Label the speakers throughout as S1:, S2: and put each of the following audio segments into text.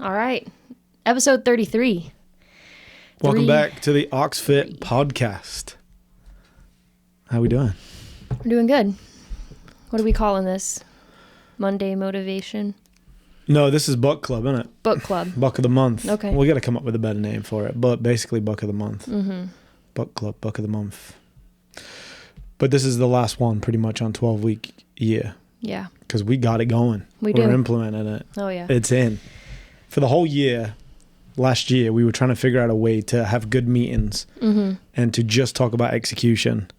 S1: All right. Episode 33.
S2: Welcome back to the OxFit podcast. How we doing?
S1: We're doing good. What are we calling this? Monday motivation?
S2: No, this is Buck Club, isn't it?
S1: Book club.
S2: Buck of the month.
S1: Okay.
S2: We got to come up with a better name for it, but basically Buck of the month.
S1: Mm-hmm.
S2: Buck Club, Buck of the month. But this is the last one pretty much on 12-week year.
S1: Yeah.
S2: Because we got it going.
S1: We're
S2: implementing it.
S1: Oh, yeah.
S2: It's in. For the whole year, last year, we were trying to figure out a way to have good meetings and to just talk about execution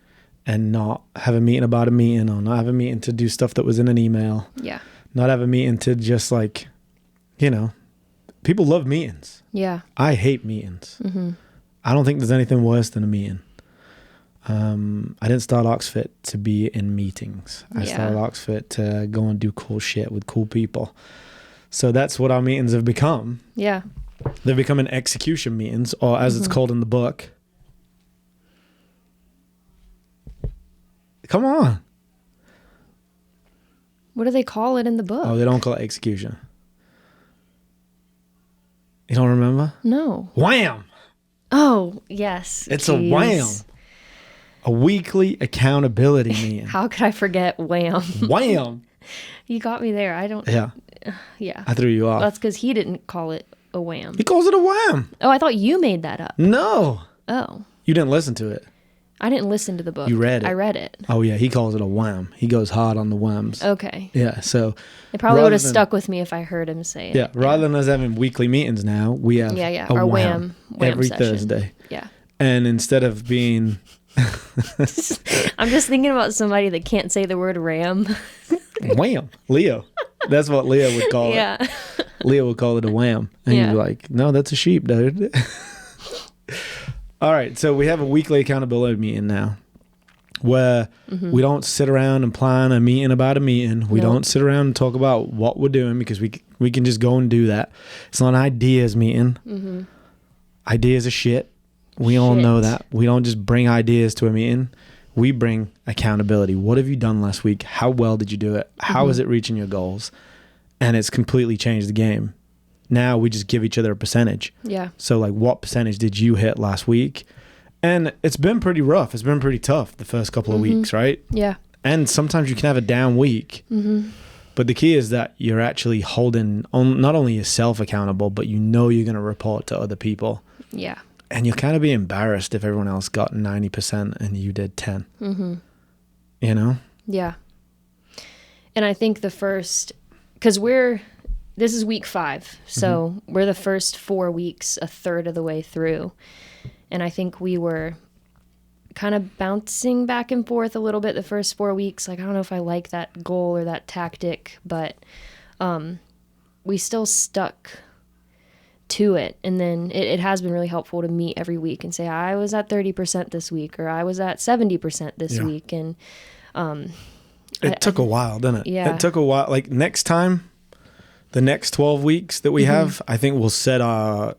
S2: and not have a meeting about a meeting or not have a meeting to do stuff that was in an email.
S1: Yeah.
S2: Not have a meeting to just like, people love meetings.
S1: Yeah.
S2: I hate meetings.
S1: Mm-hmm.
S2: I don't think there's anything worse than a meeting. I didn't start OxFit to be in meetings. I started OxFit to go and do cool shit with cool people. So that's what our meetings have become.
S1: Yeah.
S2: They've become an execution meetings, or as it's called in the book. Come on.
S1: What do they call it in the book?
S2: Oh, they don't call it execution. You don't remember?
S1: No.
S2: Wham!
S1: Oh, yes.
S2: It's a wham. A weekly accountability meeting.
S1: How could I forget wham?
S2: Wham!
S1: You got me there. I don't.
S2: Yeah.
S1: Yeah.
S2: I threw you off.
S1: That's because he didn't call it a wham.
S2: He calls it a wham.
S1: Oh, I thought you made that up.
S2: No.
S1: Oh.
S2: You didn't listen to it.
S1: I didn't listen to the book.
S2: You read it.
S1: I read it.
S2: Oh, yeah. He calls it a wham. He goes hard on the whams.
S1: Okay.
S2: Yeah. So
S1: It probably would have stuck with me if I heard him say it.
S2: Yeah. Rather than us having weekly meetings now, we have
S1: our
S2: a
S1: wham
S2: every
S1: session.
S2: Thursday.
S1: Yeah.
S2: And instead of being...
S1: I'm just thinking about somebody that can't say the word ram.
S2: Wham. Leo. That's what Leo would call
S1: Yeah.
S2: it. Leo would call it a wham. And
S1: Yeah.
S2: you'd be like, no, that's a sheep, dude. All right. So we have a weekly accountability meeting now where we don't sit around and plan a meeting about a meeting. We don't sit around and talk about what we're doing because we can just go and do that. It's not an ideas meeting. Ideas are shit. We all know that. We don't just bring ideas to a meeting. We bring accountability. What have you done last week? How well did you do it? How is it reaching your goals? And it's completely changed the game. Now we just give each other a percentage.
S1: Yeah.
S2: So like, what percentage did you hit last week? And it's been pretty rough. It's been pretty tough the first couple of weeks, right?
S1: Yeah.
S2: And sometimes you can have a down week. But the key is that you're actually holding on not only yourself accountable, but you're going to report to other people.
S1: Yeah.
S2: And you'll kind of be embarrassed if everyone else got 90% and you did 10. You know?
S1: Yeah. And I think because this is week 5. So we're the first 4 weeks, a third of the way through. And I think we were kind of bouncing back and forth a little bit the first 4 weeks. Like, I don't know if I like that goal or that tactic, but we still stuck to it. And then it has been really helpful to meet every week and say, I was at 30% this week, or I was at 70% this week. And
S2: it took a while, didn't it?
S1: Yeah.
S2: It took a while. Like next time, the next 12 weeks that we have, I think we'll set our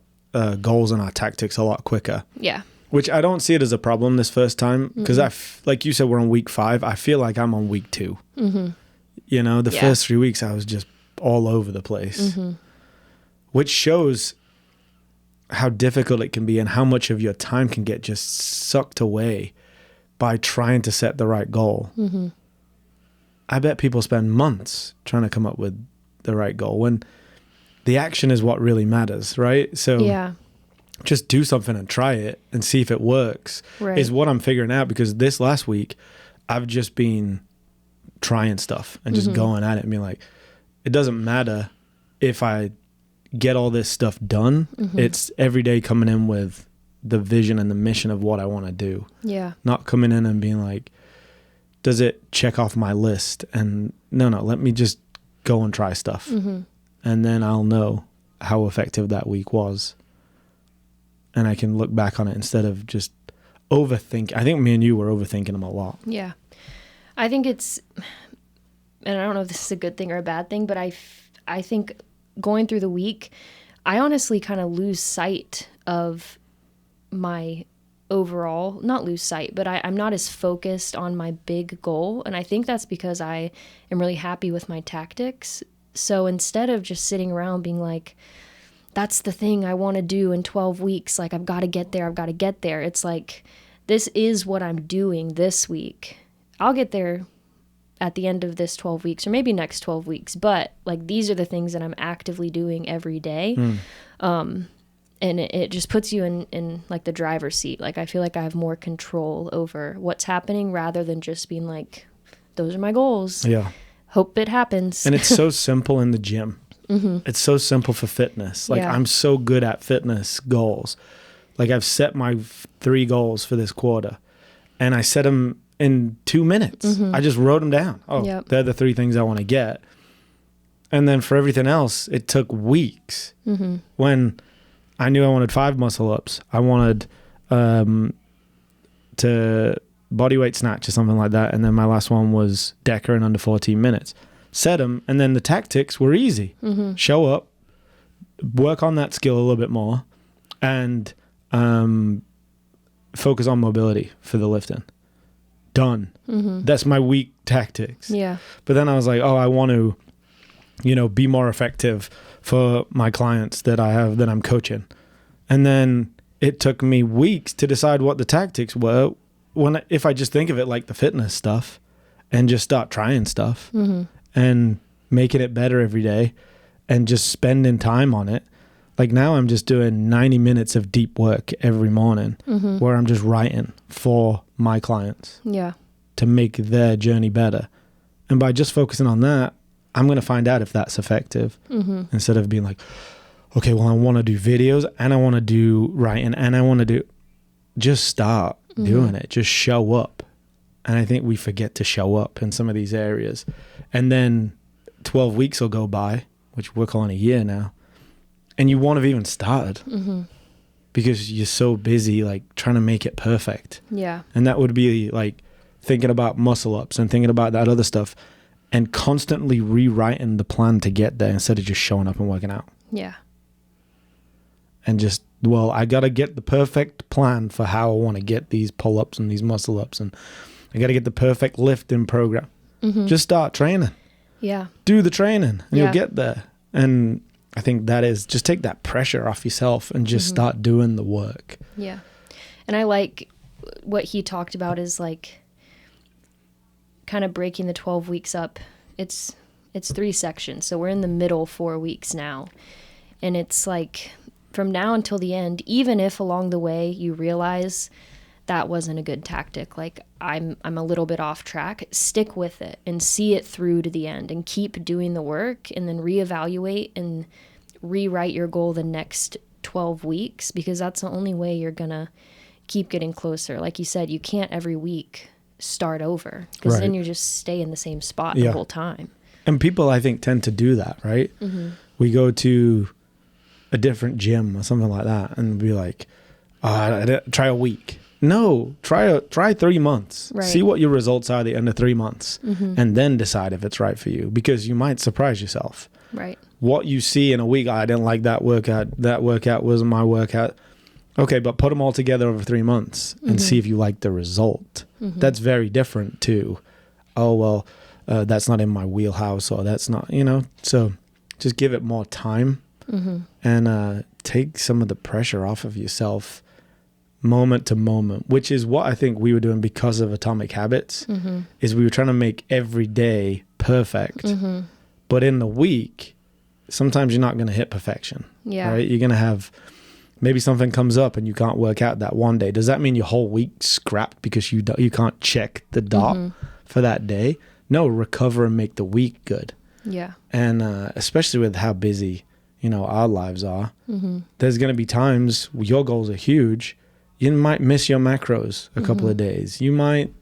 S2: goals and our tactics a lot quicker.
S1: Yeah.
S2: Which I don't see it as a problem this first time because like you said, we're on week 5. I feel like I'm on week 2. You know, the first 3 weeks I was just all over the place, which shows how difficult it can be and how much of your time can get just sucked away by trying to set the right goal. I bet people spend months trying to come up with the right goal when the action is what really matters, right? So just do something and try it and see if it works is what I'm figuring out, because this last week I've just been trying stuff and just going at it and being like, it doesn't matter if I get all this stuff done. It's every day coming in with the vision and the mission of what I want to do. Yeah. Not coming in and being like, does it check off my list? And no, let me just go and try stuff. And then I'll know how effective that week was. And I can look back on it instead of just overthink. I think me and you were overthinking them a lot. Yeah.
S1: I think it's, and I don't know if this is a good thing or a bad thing, but I think going through the week, I honestly kind of lose sight of my overall, not lose sight, but I'm not as focused on my big goal. And I think that's because I am really happy with my tactics. So instead of just sitting around being like, that's the thing I want to do in 12 weeks. Like, I've got to get there. I've got to get there. It's like, this is what I'm doing this week. I'll get there at the end of this 12 weeks or maybe next 12 weeks. But like, these are the things that I'm actively doing every day. And it just puts you in like the driver's seat. Like, I feel like I have more control over what's happening rather than just being like, those are my goals.
S2: Yeah.
S1: Hope it happens.
S2: And it's so simple in the gym. It's so simple for fitness. Like,
S1: Yeah.
S2: I'm so good at fitness goals. Like, I've set my 3 goals for this quarter, and I set them in 2 minutes. I just wrote them down. Oh,
S1: Yep.
S2: they're the 3 things I want to get. And then for everything else, it took weeks. When I knew I wanted 5 muscle ups, I wanted to bodyweight snatch or something like that. And then my last one was decker in under 14 minutes. Set them, and then the tactics were easy. Show up, work on that skill a little bit more, and focus on mobility for the lifting. Done. That's my weak tactics.
S1: Yeah.
S2: But then I was like, oh, I want to, be more effective for my clients that I'm coaching. And then it took me weeks to decide what the tactics were if I just think of it like the fitness stuff and just start trying stuff and making it better every day and just spending time on it. Like, now I'm just doing 90 minutes of deep work every morning where I'm just writing for my clients to make their journey better. And by just focusing on that, I'm going to find out if that's effective instead of being like, okay, well, I want to do videos and I want to do writing and I want to do, just start doing it. Just show up. And I think we forget to show up in some of these areas. And then 12 weeks will go by, which we're calling a year now. And you won't have even started because you're so busy, like, trying to make it perfect.
S1: Yeah.
S2: And that would be like thinking about muscle ups and thinking about that other stuff and constantly rewriting the plan to get there instead of just showing up and working out.
S1: Yeah.
S2: And just, well, I got to get the perfect plan for how I want to get these pull-ups and these muscle ups. And I got to get the perfect lifting program. Just start training.
S1: Yeah.
S2: Do the training and you'll get there. And I think that is, just take that pressure off yourself and just start doing the work.
S1: Yeah. And I like what he talked about is like kind of breaking the 12 weeks up. It's 3 sections. So we're in the middle 4 weeks now. And it's like from now until the end, even if along the way you realize that wasn't a good tactic, like I'm a little bit off track, stick with it and see it through to the end and keep doing the work and then reevaluate and rewrite your goal the next 12 weeks because that's the only way you're going to keep getting closer. Like you said, you can't every week start over because then you just stay in the same spot the whole time.
S2: And people, I think, tend to do that, right? We go to a different gym or something like that and be like, try a week. No, try 3 months.
S1: Right.
S2: See what your results are at the end of 3 months and then decide if it's right for you because you might surprise yourself.
S1: Right.
S2: What you see in a week, I didn't like that workout. That workout wasn't my workout. Okay, but put them all together over 3 months and see if you like the result. That's very different to, that's not in my wheelhouse or that's not, So just give it more time and take some of the pressure off of yourself moment to moment, which is what I think we were doing because of Atomic Habits, is we were trying to make every day perfect. But in the week, sometimes you're not going to hit perfection.
S1: Yeah.
S2: Right? You're going to have, maybe something comes up and you can't work out that one day. Does that mean your whole week scrapped because you can't check the dot for that day? No, recover and make the week good.
S1: Yeah.
S2: And especially with how busy, our lives are, there's going to be times your goals are huge. You might miss your macros a couple of days. You might,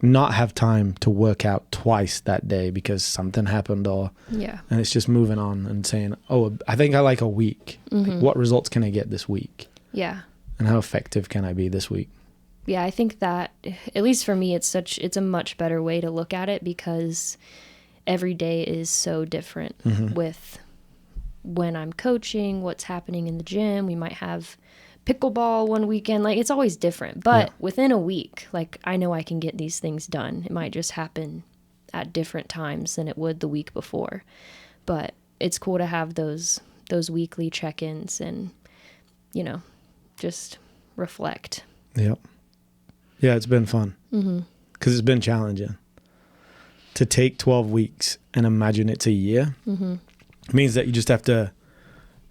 S2: not have time to work out twice that day because something happened and it's just moving on and saying, I think I like a week. Like, what results can I get this week?
S1: Yeah.
S2: And how effective can I be this week?
S1: Yeah, I think that, at least for me, it's a much better way to look at it because every day is so different with when I'm coaching, what's happening in the gym. We might have pickleball one weekend. Like, it's always different. But within a week, like, I know I can get these things done. It might just happen at different times than it would the week before. But it's cool to have those those weekly check-ins and, you know, just reflect.
S2: Yep. Yeah, it's been fun. Because it's been challenging. To take 12 weeks and imagine it's a year means that you just have to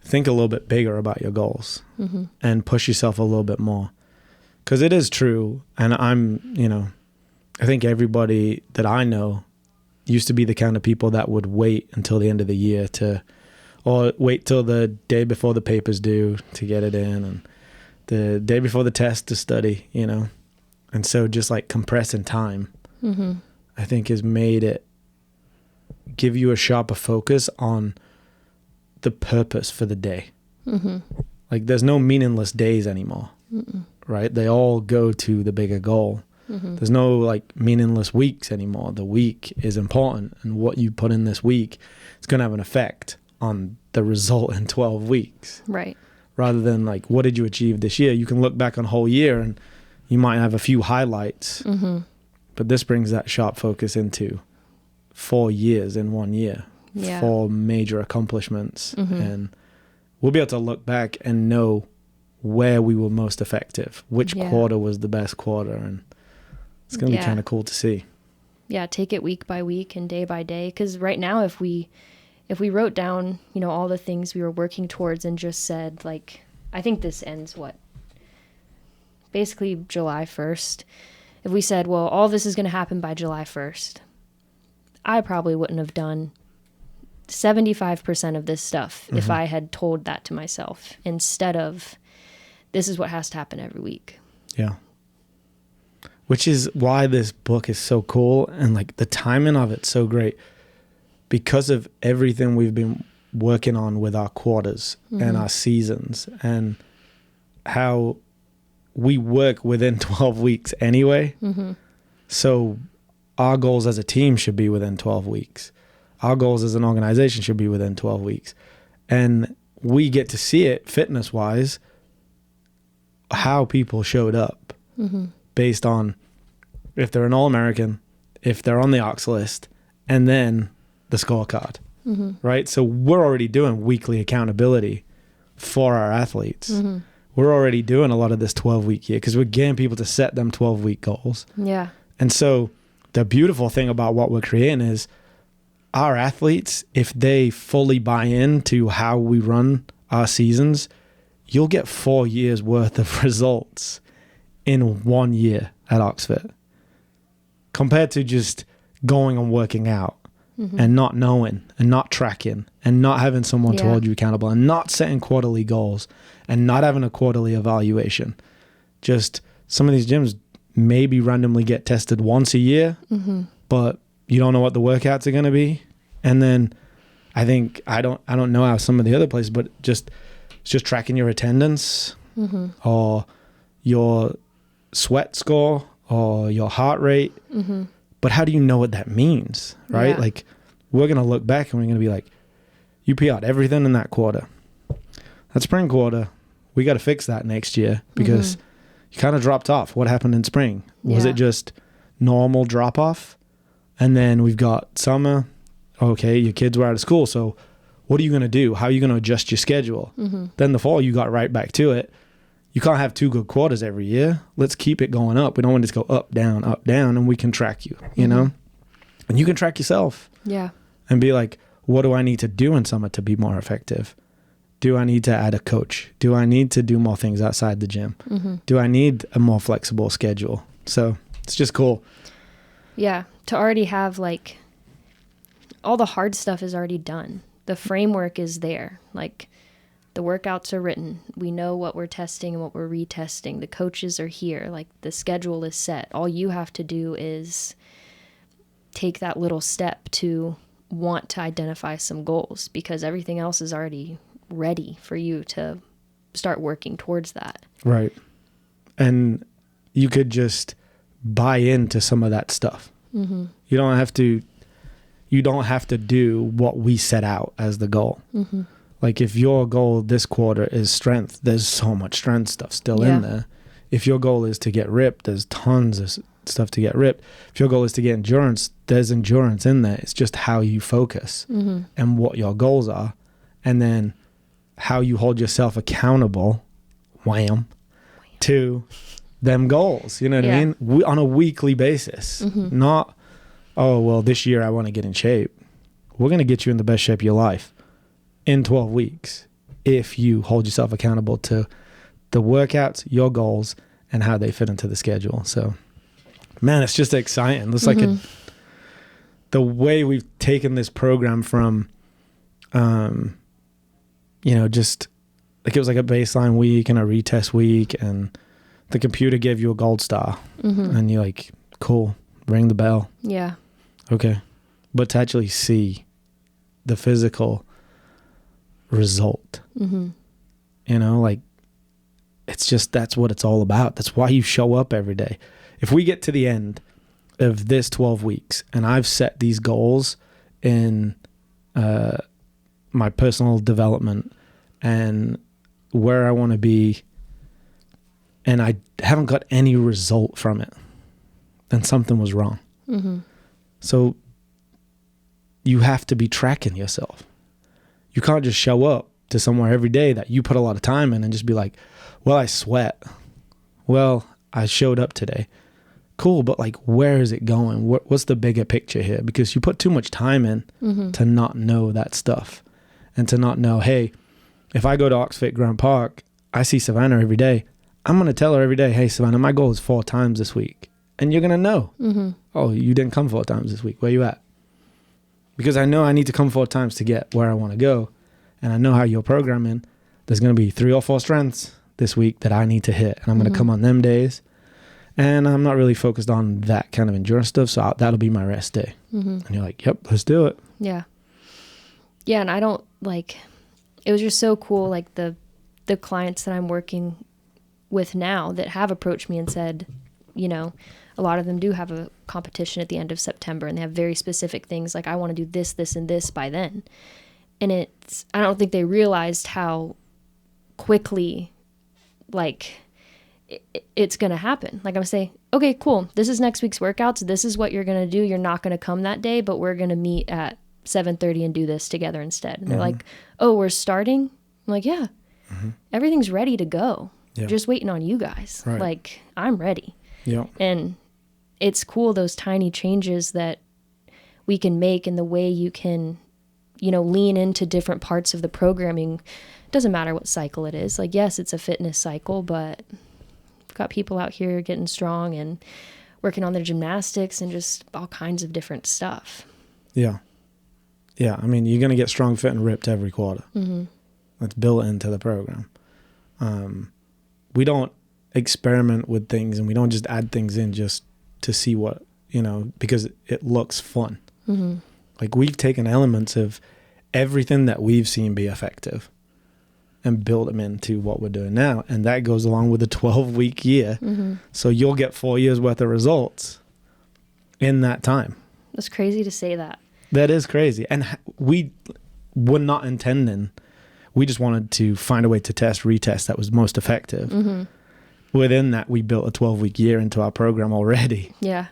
S2: think a little bit bigger about your goals and push yourself a little bit more. Because it is true, and I think everybody that I know used to be the kind of people that would wait until the end of the year or wait till the day before the paper's due to get it in, and the day before the test to study, And so just like compressing time, I think has made it give you a sharper focus on the purpose for the day. Like there's no meaningless days anymore, right? They all go to the bigger goal. There's no like meaningless weeks anymore. The week is important, and what you put in this week, it's going to have an effect on the result in 12 weeks.
S1: Right.
S2: Rather than like, what did you achieve this year? You can look back on a whole year and you might have a few highlights, but this brings that sharp focus into 4 years in 1 year, 4 major accomplishments. And we'll be able to look back and know where we were most effective, which quarter was the best quarter. And it's going to be kind of cool to see.
S1: Yeah. Take it week by week and day by day. 'Cause right now, if we wrote down, all the things we were working towards and just said, like, I think this ends basically July 1st. If we said, well, all this is going to happen by July 1st, I probably wouldn't have done 75% of this stuff if I had told that to myself instead of this is what has to happen every week.
S2: Yeah. Which is why this book is so cool, and like the timing of it's so great because of everything we've been working on with our quarters and our seasons, and how we work within 12 weeks anyway. So our goals as a team should be within 12 weeks. Our goals as an organization should be within 12 weeks. And we get to see it fitness wise, how people showed up based on if they're an All-American, if they're on the Ox list, and then the scorecard, right? So we're already doing weekly accountability for our athletes. We're already doing a lot of this 12-week year because we're getting people to set them 12-week goals.
S1: Yeah.
S2: And so the beautiful thing about what we're creating is our athletes, if they fully buy into how we run our seasons, you'll get 4 years worth of results in 1 year at OxFit compared to just going and working out and not knowing and not tracking and not having someone to hold you accountable and not setting quarterly goals and not having a quarterly evaluation. Just some of these gyms maybe randomly get tested once a year, but you don't know what the workouts are going to be. And then I think, I don't know how some of the other places, but it's just tracking your attendance or your sweat score or your heart rate. But how do you know what that means, right?
S1: Yeah.
S2: Like we're going to look back and we're going to be like, you PR'd everything in that quarter. That spring quarter, we got to fix that next year because you kind of dropped off. What happened in spring? Was it just normal drop off? And then we've got summer. Okay, your kids were out of school. So what are you going to do? How are you going to adjust your schedule? Then the fall, you got right back to it. You can't have 2 good quarters every year. Let's keep it going up. We don't want to just go up, down, and we can track you, you know? And you can track yourself.
S1: Yeah.
S2: And be like, what do I need to do in summer to be more effective? Do I need to add a coach? Do I need to do more things outside the gym? Do I need a more flexible schedule? So it's just cool.
S1: Yeah. To already have like all the hard stuff is already done. The framework is there. Like the workouts are written. We know what we're testing and what we're retesting. The coaches are here. Like the schedule is set. All you have to do is take that little step to want to identify some goals because everything else is already ready for you to start working towards that.
S2: Right. And you could just buy into some of that stuff. You don't have to do what we set out as the goal. Like if your goal this quarter is strength, there's so much strength stuff still in there. If your goal is to get ripped, there's tons of stuff to get ripped. If your goal is to get endurance, there's endurance in there. It's just how you focus and what your goals are. And then how you hold yourself accountable, to them goals. You know what I mean? On a weekly basis, not, oh, well, this year I want to get in shape. We're going to get you in the best shape of your life in 12 weeks if you hold yourself accountable to the workouts, your goals, and how they fit into the schedule. So, man, it's just exciting. It's like the way we've taken this program from, just like it was like a baseline week and a retest week, and the computer gave you a gold star, and you're like, cool, ring the bell.
S1: Yeah.
S2: Okay. But to actually see the physical result, like, it's just, that's what it's all about. That's why you show up every day. If we get to the end of this 12 weeks and I've set these goals in my personal development and where I want to be, and I haven't got any result from it, then something was wrong. So you have to be tracking yourself. You can't just show up to somewhere every day that you put a lot of time in and just be like, well, I sweat. Well, I showed up today. Cool, but like, where is it going? What's the bigger picture here? Because you put too much time in to not know that stuff, and to not know, hey, if I go to OxFit Grant Park, I see Savannah every day. I'm going to tell her every day, hey, Savannah, my goal is 4 times this week. And you're going to know, oh, you didn't come 4 times this week. Where you at? Because I know I need to come 4 times to get where I want to go. And I know how you're programming. There's going to be 3 or 4 strengths this week that I need to hit. And I'm going to come on them days. And I'm not really focused on that kind of endurance stuff. So that'll be my rest day. And you're like, yep, let's do it.
S1: Yeah. Yeah. And I don't it was just so cool. Like the clients that I'm working with now that have approached me and said, a lot of them do have a competition at the end of September, and they have very specific things like, I want to do this, this, and this by then. And I don't think they realized how quickly, it's going to happen. Like, I'm saying, okay, cool. This is next week's workouts. This is what you're going to do. You're not going to come that day, but we're going to meet at 7:30 and do this together instead. And they're like, oh, we're starting? I'm like, yeah, everything's ready to go. Yeah. Just waiting on you guys. Right. Like, I'm ready. Yeah. And it's cool, those tiny changes that we can make, and the way you can, lean into different parts of the programming. Doesn't matter what cycle it is. Like, yes, it's a fitness cycle, but we've got people out here getting strong and working on their gymnastics and just all kinds of different stuff. Yeah. Yeah. I mean, you're going to get strong, fit, and ripped every quarter. That's built into the program. We don't experiment with things, and we don't just add things in just to see what, because it looks fun. Like, we've taken elements of everything that we've seen be effective and build them into what we're doing now. And that goes along with a 12-week year. So you'll get 4 years worth of results in that time. That's crazy to say that.
S2: That is crazy. And we were not intending. We just wanted to find a way to retest that was most effective. Within that, we built a 12-week year into our program already. Yeah.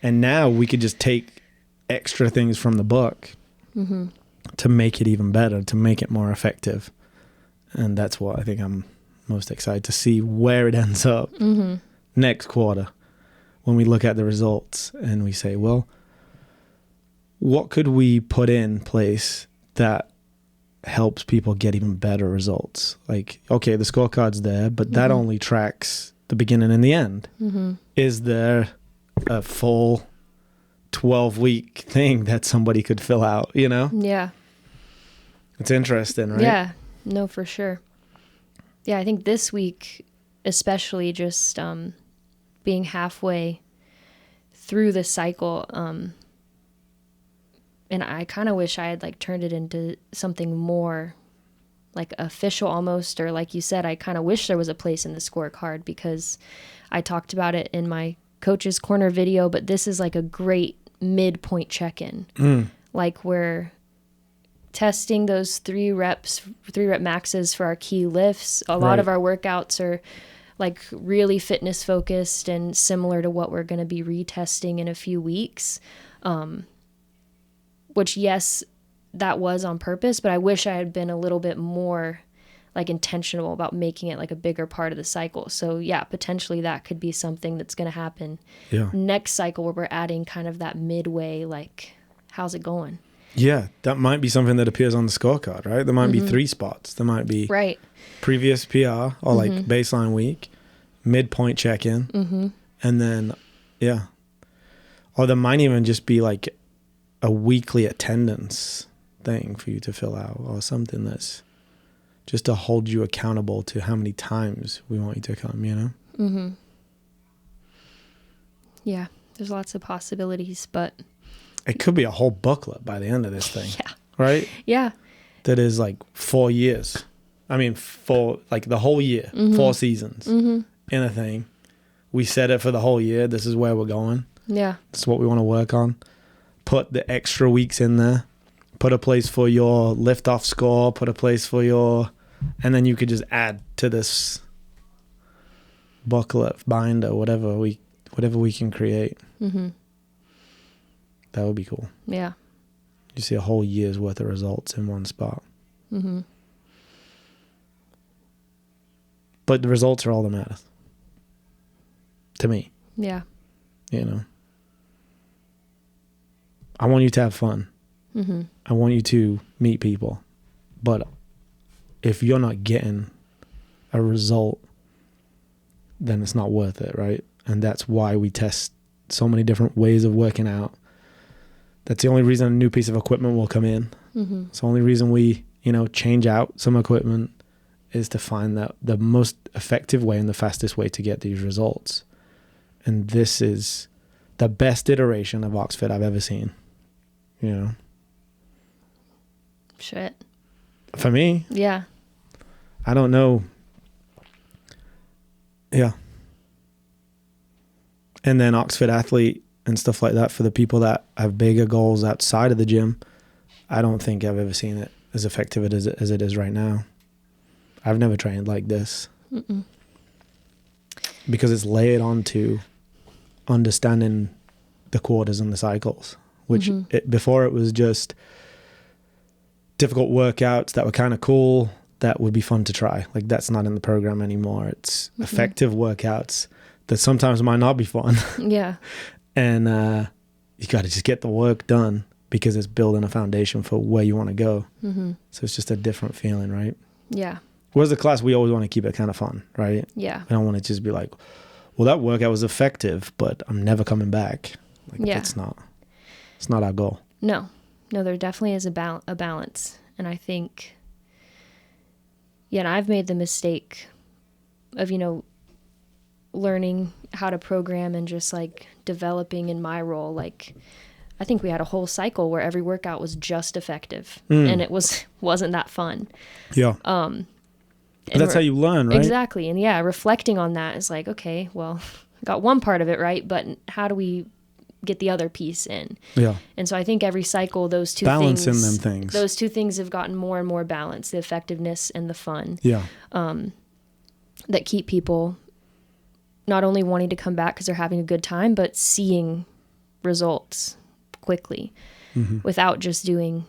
S2: And now we could just take extra things from the book to make it even better, to make it more effective. And that's what I think I'm most excited to see, where it ends up next quarter, when we look at the results and we say, well, what could we put in place that helps people get even better results? Like, okay, the scorecard's there, but that only tracks the beginning and the end. Is there a full 12-week thing that somebody could fill out, Yeah. It's interesting, right?
S1: Yeah, no, for sure. Yeah, I think this week, especially just being halfway through the cycle, and I kind of wish I had turned it into something more official almost, or like you said, I kind of wish there was a place in the scorecard, because I talked about it in my Coach's Corner video, but this is a great midpoint check-in. We're testing those 3 rep maxes for our key lifts. A lot of our workouts are really fitness focused and similar to what we're going to be retesting in a few weeks. Which, yes, that was on purpose, but I wish I had been a little bit more like intentional about making it like a bigger part of the cycle. So yeah, potentially that could be something that's going to happen next cycle, where we're adding kind of that midway, like, how's it going?
S2: Yeah, that might be something that appears on the scorecard, right? There might be 3 spots. There might be previous PR or like baseline week, midpoint check-in, and then, or there might even just be like a weekly attendance thing for you to fill out, or something that's just to hold you accountable to how many times we want you to come, you know? Yeah,
S1: there's lots of possibilities, but
S2: it could be a whole booklet by the end of this thing. Right?
S1: Yeah.
S2: That is like 4 years. I mean, for like the whole year, 4 seasons in a thing. We set it for the whole year. This is where we're going.
S1: Yeah.
S2: This is what we want to work on. Put the extra weeks in there. Put a place for your lift-off score. Put a place for your... And then you could just add to this booklet, binder, whatever we can create. That would be cool.
S1: Yeah.
S2: You see a whole year's worth of results in one spot. But the results are all that matters. To me.
S1: Yeah.
S2: You know? I want you to have fun. I want you to meet people. But if you're not getting a result, then it's not worth it, right? And that's why we test so many different ways of working out. That's the only reason a new piece of equipment will come in. It's the only reason we, change out some equipment, is to find that the most effective way and the fastest way to get these results. And this is the best iteration of OxFit I've ever seen.
S1: Shit.
S2: For me.
S1: Yeah.
S2: I don't know. Yeah. And then OxFit Athlete and stuff like that for the people that have bigger goals outside of the gym. I don't think I've ever seen it as effective as it is right now. I've never trained like this. Because it's layered onto understanding the quarters and the cycles, which before it was just difficult workouts that were kind of cool, that would be fun to try. Like, that's not in the program anymore. It's effective workouts that sometimes might not be fun.
S1: Yeah.
S2: And you got to just get the work done, because it's building a foundation for where you want to go. So it's just a different feeling, right?
S1: Yeah.
S2: Whereas the class, we always want to keep it kind of fun, right?
S1: Yeah.
S2: We don't want to just be like, well, that workout was effective, but I'm never coming back. Like, it's not our goal.
S1: No, there definitely is a balance. And I think, and I've made the mistake of, learning how to program and just like developing in my role. Like, I think we had a whole cycle where every workout was just effective, and it wasn't that fun.
S2: Yeah. But that's how you learn, right?
S1: Exactly. And reflecting on that is like, okay, well, I got one part of it right, but how do we get the other piece in?
S2: Yeah.
S1: And so I think every cycle, those two things have gotten more and more balanced, the effectiveness and the fun.
S2: Yeah.
S1: That keep people not only wanting to come back because they're having a good time, but seeing results quickly without just doing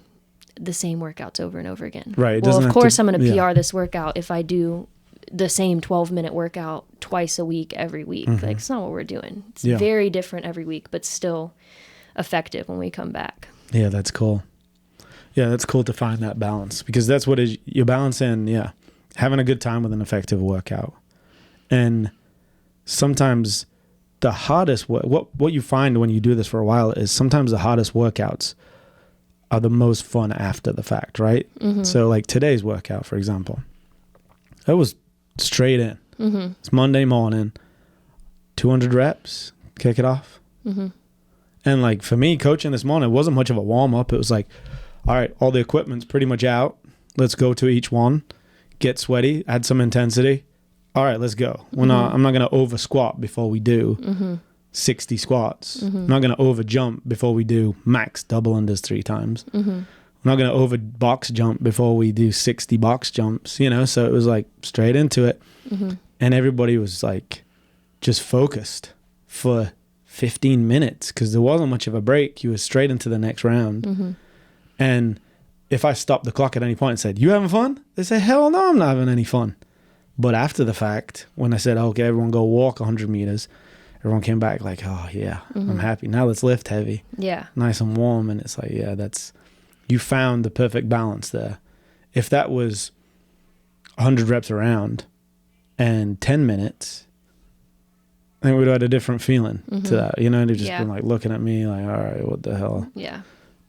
S1: the same workouts over and over again.
S2: Right.
S1: Well, of course I'm going to PR this workout if I do the same 12-minute workout twice a week, every week. Like, it's not what we're doing. It's very different every week, but still effective when we come back.
S2: Yeah, that's cool. Yeah, that's cool to find that balance, because that's what you're balancing, having a good time with an effective workout. And sometimes the hardest what you find when you do this for a while is sometimes the hardest workouts are the most fun after the fact, right? So like today's workout, for example, it was straight in. It's Monday morning, 200 reps, kick it off. And like for me, coaching this morning, it wasn't much of a warm-up. It was like, all right, all the equipment's pretty much out. Let's go to each one, get sweaty, add some intensity. All right, let's go. I'm not going to over squat before we do 60 squats. I'm not going to over jump before we do max double unders 3 times. I'm not going to over box jump before we do 60 box jumps, so it was like straight into it. And everybody was like just focused for 15 minutes because there wasn't much of a break. You were straight into the next round. And if I stopped the clock at any point and said, "You having fun?" They say, "Hell no, I'm not having any fun." But after the fact, when I said, "Okay, everyone go walk 100 meters," everyone came back like, "Oh yeah, I'm happy. Now let's lift heavy."
S1: Yeah.
S2: Nice and warm. And it's like, yeah, you found the perfect balance there. If that was 100 reps around and 10 minutes, I think we'd have had a different feeling to that. You know, they've just been like looking at me like, all right, what the hell?
S1: Yeah.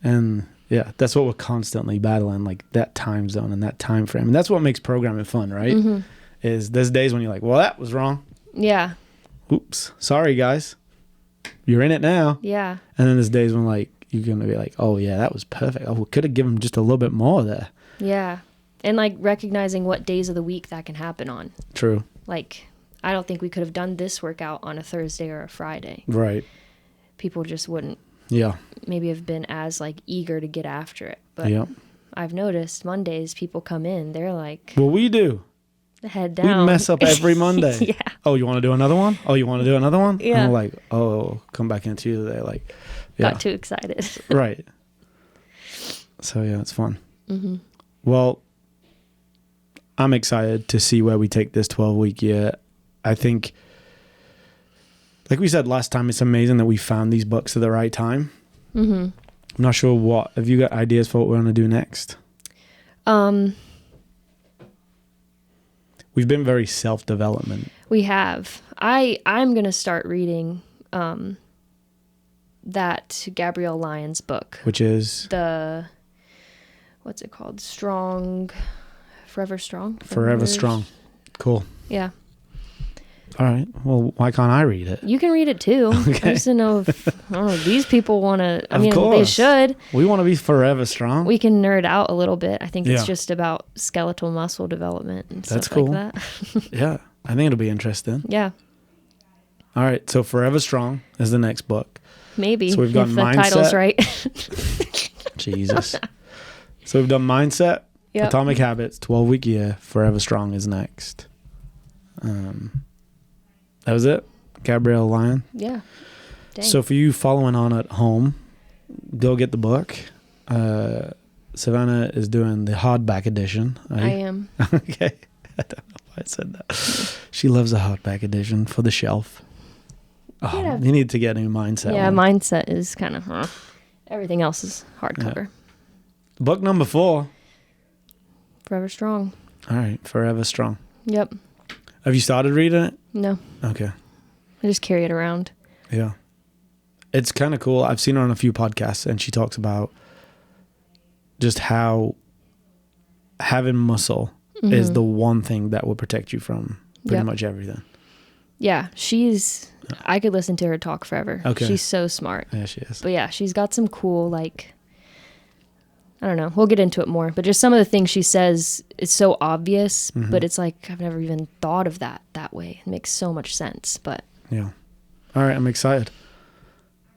S2: And yeah, that's what we're constantly battling, like that time zone and that time frame. And that's what makes programming fun, right? Is there's days when you're like, well, that was wrong.
S1: Yeah.
S2: Oops. Sorry, guys. You're in it now.
S1: Yeah.
S2: And then there's days when like, you're going to be like, oh yeah, that was perfect. Oh, we could have given just a little bit more there.
S1: Yeah. And like recognizing what days of the week that can happen on.
S2: True.
S1: Like, I don't think we could have done this workout on a Thursday or a Friday.
S2: Right.
S1: People just wouldn't maybe have been as like eager to get after it. But I've noticed Mondays people come in, they're like,
S2: well, we do.
S1: Head down.
S2: We mess up every Monday.
S1: Yeah.
S2: Oh, you want to do another one? Oh, you want to do another one?
S1: Yeah.
S2: And we're like, oh, come back in Tuesday. Like,
S1: got too excited.
S2: Right. So yeah, it's fun. Well, I'm excited to see where we take this 12-week year. I think, like we said last time, it's amazing that we found these books at the right time. I'm not sure have you got ideas for what we're going to do next? We've been very self-development.
S1: We have. I'm going to start reading that Gabrielle Lyons book.
S2: Which is?
S1: What's it called? Forever Strong?
S2: Forever Strong. Cool.
S1: Yeah.
S2: All right. Well, why can't I read it?
S1: You can read it too.
S2: Okay.
S1: I just don't know if these people want to. I mean,
S2: course.
S1: they should.
S2: We want to be forever strong.
S1: We can nerd out a little bit. I think it's just about skeletal muscle development and stuff
S2: cool.
S1: like that.
S2: Yeah. I think it'll be interesting.
S1: Yeah.
S2: All right. So Forever Strong is the next book.
S1: Maybe.
S2: So we've got
S1: if
S2: mindset.
S1: the title's right.
S2: Jesus. So we've done mindset, Atomic Habits, 12-week year, Forever Strong is next. That was it? Gabrielle Lyon?
S1: Yeah. Dang.
S2: So for you following on at home, go get the book. Savannah is doing the hardback edition.
S1: I am.
S2: Okay. I don't know why I said that. She loves the hardback edition for the shelf. Oh, you need to get a new mindset.
S1: Yeah, mindset is kind of everything else is hardcover.
S2: Yeah. Book number 4.
S1: Forever Strong.
S2: All right, Forever Strong.
S1: Yep.
S2: Have you started reading it?
S1: No.
S2: Okay.
S1: I just carry it around.
S2: Yeah. It's kind of cool. I've seen her on a few podcasts, and she talks about just how having muscle is the one thing that will protect you from pretty much everything.
S1: Yeah, I could listen to her talk forever.
S2: Okay.
S1: She's so smart.
S2: Yeah, she is.
S1: But yeah, she's got some cool, like, I don't know. We'll get into it more. But just some of the things she says, it's so obvious, but it's like, I've never even thought of that way. It makes so much sense. But
S2: yeah. All right, I'm excited.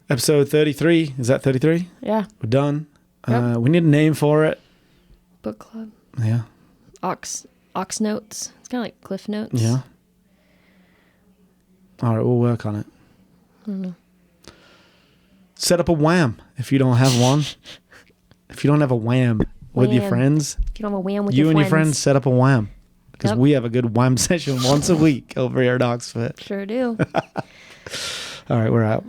S2: Episode 33. Is that 33?
S1: Yeah.
S2: We're done.
S1: Yep.
S2: We need a name for it.
S1: Book club.
S2: Yeah.
S1: Ox notes. It's kind of like Cliff Notes.
S2: Yeah. All right, we'll work on it.
S1: I don't know.
S2: Set up a wham if you don't have one. If you don't have a wham with your friends.
S1: If you don't have a wham with
S2: you and your friends set up a wham. Because we have a good wham session once a week over here at OxFit.
S1: Sure do.
S2: All right, we're out.